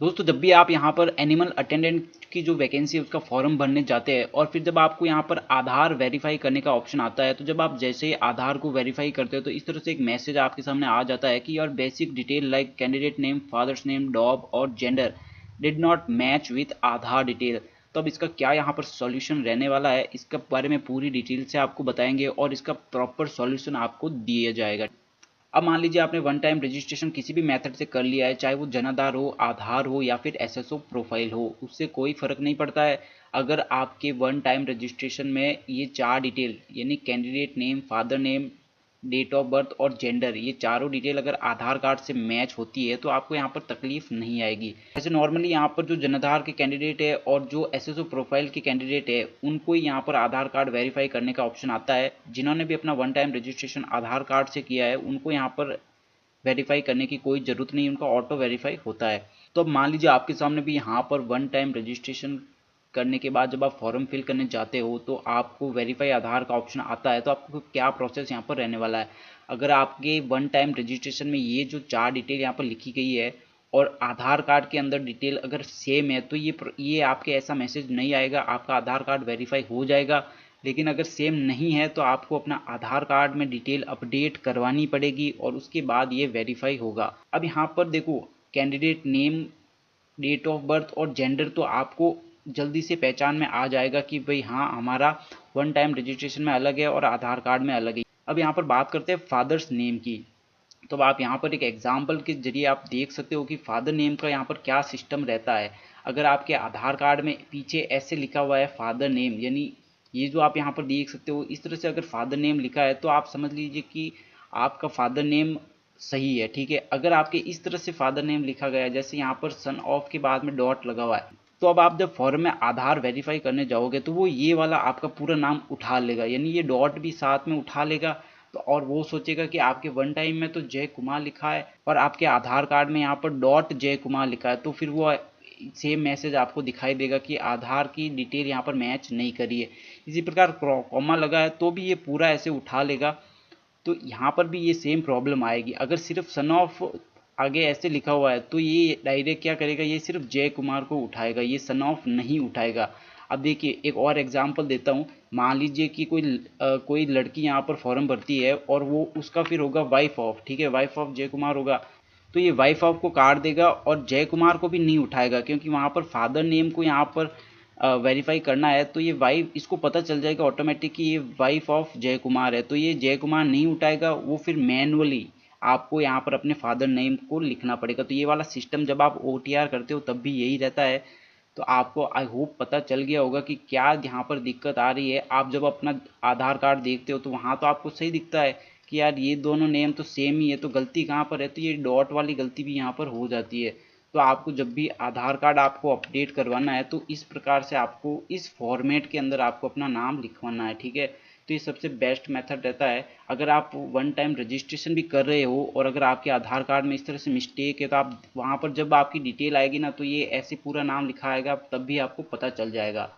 दोस्तों जब भी आप यहाँ पर एनिमल अटेंडेंट की जो वैकेंसी है उसका फॉर्म भरने जाते हैं और फिर जब आपको यहाँ पर आधार वेरीफाई करने का ऑप्शन आता है, तो जब आप जैसे ही आधार को वेरीफाई करते हो तो इस तरह से एक मैसेज आपके सामने आ जाता है कि your basic detail like candidate name, father's name, job और gender did not match with Aadhaar detail. तो अब इसका क्या यहाँ पर सॉल्यूशन रहने वाला है, इसके बारे में पूरी डिटेल से आपको बताएंगे और इसका प्रॉपर सॉल्यूशन आपको दिया जाएगा। अब मान लीजिए आपने वन टाइम रजिस्ट्रेशन किसी भी मेथड से कर लिया है, चाहे वो जनाधार हो, आधार हो या फिर एसएसओ प्रोफाइल हो, उससे कोई फर्क नहीं पड़ता है। अगर आपके वन टाइम रजिस्ट्रेशन में ये चार डिटेल यानी candidate name, father name, date of birth और जेंडर, ये चारों डिटेल अगर आधार कार्ड से मैच होती है तो आपको यहाँ पर तकलीफ नहीं आएगी। जैसे नॉर्मली यहाँ पर जो जनाधार के कैंडिडेट है और जो एसएसओ प्रोफाइल के कैंडिडेट है उनको ही यहाँ पर आधार कार्ड वेरीफाई करने का ऑप्शन आता है। जिन्होंने भी अपना वन टाइम रजिस्ट्रेशन आधार कार्ड से किया है उनको यहाँ पर वेरीफाई करने की कोई ज़रूरत नहीं, उनका ऑटो वेरीफाई होता है। तो अब मान लीजिए आपके सामने भी यहाँ पर वन टाइम रजिस्ट्रेशन करने के बाद जब आप फॉर्म फिल करने जाते हो तो आपको वेरीफाई आधार का ऑप्शन आता है, तो आपको क्या प्रोसेस यहाँ पर रहने वाला है। अगर आपके वन टाइम रजिस्ट्रेशन में ये जो चार डिटेल यहाँ पर लिखी गई है और आधार कार्ड के अंदर डिटेल अगर सेम है तो ये आपके ऐसा मैसेज नहीं आएगा, आपका आधार कार्ड वेरीफाई हो जाएगा। लेकिन अगर सेम नहीं है तो आपको अपना आधार कार्ड में डिटेल अपडेट करवानी पड़ेगी और उसके बाद ये वेरीफाई होगा। अब यहाँ पर देखो, candidate name, date of birth और जेंडर तो आपको जल्दी से पहचान में आ जाएगा कि भाई हाँ हमारा वन टाइम रजिस्ट्रेशन में अलग है और आधार कार्ड में अलग है। अब यहाँ पर बात करते हैं फादर्स नेम की। तो अब आप यहाँ पर एक एग्जाम्पल के जरिए आप देख सकते हो कि फादर नेम का यहाँ पर क्या सिस्टम रहता है। अगर आपके आधार कार्ड में पीछे ऐसे लिखा हुआ है फादर नेम, यानी ये जो आप यहाँ पर देख सकते हो इस तरह से अगर फादर नेम लिखा है तो आप समझ लीजिए कि आपका फादर नेम सही है, ठीक है। अगर आपके इस तरह से फादर नेम लिखा गया है, जैसे यहाँ पर सन ऑफ के बाद में डॉट लगा हुआ है, तो अब आप जब फॉर्म में आधार वेरीफाई करने जाओगे तो वो ये वाला आपका पूरा नाम उठा लेगा, यानी ये डॉट भी साथ में उठा लेगा। तो और वो सोचेगा कि आपके वन टाइम में तो जय कुमार लिखा है और आपके आधार कार्ड में यहाँ पर डॉट जय कुमार लिखा है, तो फिर वो सेम मैसेज आपको दिखाई देगा कि आधार की डिटेल यहाँ पर मैच नहीं करी है। इसी प्रकार कॉमा लगा है तो भी ये पूरा ऐसे उठा लेगा। तो यहाँ पर भी ये सेम प्रॉब्लम आएगी। अगर सिर्फ सन ऑफ आगे ऐसे लिखा हुआ है तो ये डायरेक्ट क्या करेगा, ये सिर्फ जय कुमार को उठाएगा, ये सन ऑफ नहीं उठाएगा। अब देखिए एक और एग्जांपल देता हूँ। मान लीजिए कि कोई लड़की यहाँ पर फॉर्म भरती है और वो उसका फिर होगा वाइफ ऑफ, ठीक है, वाइफ ऑफ जय कुमार होगा। तो ये वाइफ ऑफ को काट देगा और जय कुमार को भी नहीं उठाएगा, क्योंकि वहाँ पर फादर नेम को यहाँ पर वेरीफाई करना है। तो ये वाइफ, इसको पता चल जाएगा ऑटोमेटिक कि ये वाइफ ऑफ जय कुमार है, तो ये जय कुमार नहीं उठाएगा, वो फिर मैनुअली आपको यहाँ पर अपने फादर नेम को लिखना पड़ेगा। तो ये वाला सिस्टम जब आप OTR करते हो तब भी यही रहता है। तो आपको आई होप पता चल गया होगा कि क्या यहाँ पर दिक्कत आ रही है। आप जब अपना आधार कार्ड देखते हो तो वहाँ तो आपको सही दिखता है कि यार ये दोनों नेम तो सेम ही है, तो गलती कहाँ पर है, तो ये डॉट वाली गलती भी यहाँ पर हो जाती है। तो आपको जब भी आधार कार्ड आपको अपडेट करवाना है तो इस प्रकार से आपको इस फॉर्मेट के अंदर आपको अपना नाम लिखवाना है, ठीक है। तो ये सबसे बेस्ट मेथड रहता है। अगर आप वन टाइम रजिस्ट्रेशन भी कर रहे हो और अगर आपके आधार कार्ड में इस तरह से मिस्टेक है तो आप वहाँ पर जब आपकी डिटेल आएगी ना तो ये ऐसे पूरा नाम लिखा आएगा, तब भी आपको पता चल जाएगा।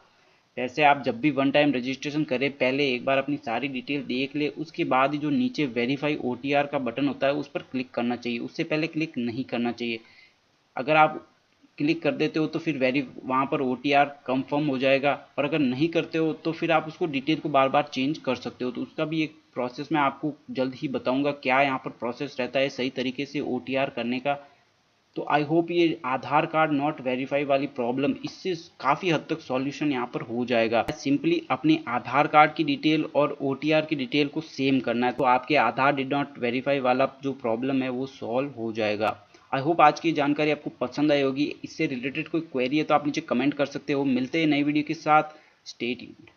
वैसे आप जब भी वन टाइम रजिस्ट्रेशन करें पहले एक बार अपनी सारी डिटेल देख ले, उसके बाद ही जो नीचे वेरीफाई OTR का बटन होता है उस पर क्लिक करना चाहिए, उससे पहले क्लिक नहीं करना चाहिए। अगर आप क्लिक कर देते हो तो फिर वहाँ पर OTR कंफर्म हो जाएगा, और अगर नहीं करते हो तो फिर आप उसको डिटेल को बार बार चेंज कर सकते हो। तो उसका भी एक प्रोसेस मैं आपको जल्द ही बताऊंगा, क्या यहाँ पर प्रोसेस रहता है सही तरीके से OTR करने का। तो आई होप ये आधार कार्ड नॉट वेरीफाई वाली प्रॉब्लम इससे काफ़ी हद तक सॉल्यूशन यहाँ पर हो जाएगा। सिंपली अपने आधार कार्ड की डिटेल और OTR की डिटेल को सेम करना है, तो आपके आधार डिड नॉट वेरीफाई वाला जो प्रॉब्लम है वो सॉल्व हो जाएगा। आई होप आज की जानकारी आपको पसंद आई होगी। इससे रिलेटेड कोई क्वेरी है तो आप नीचे कमेंट कर सकते हो। मिलते हैं नई वीडियो के साथ। Stay tuned.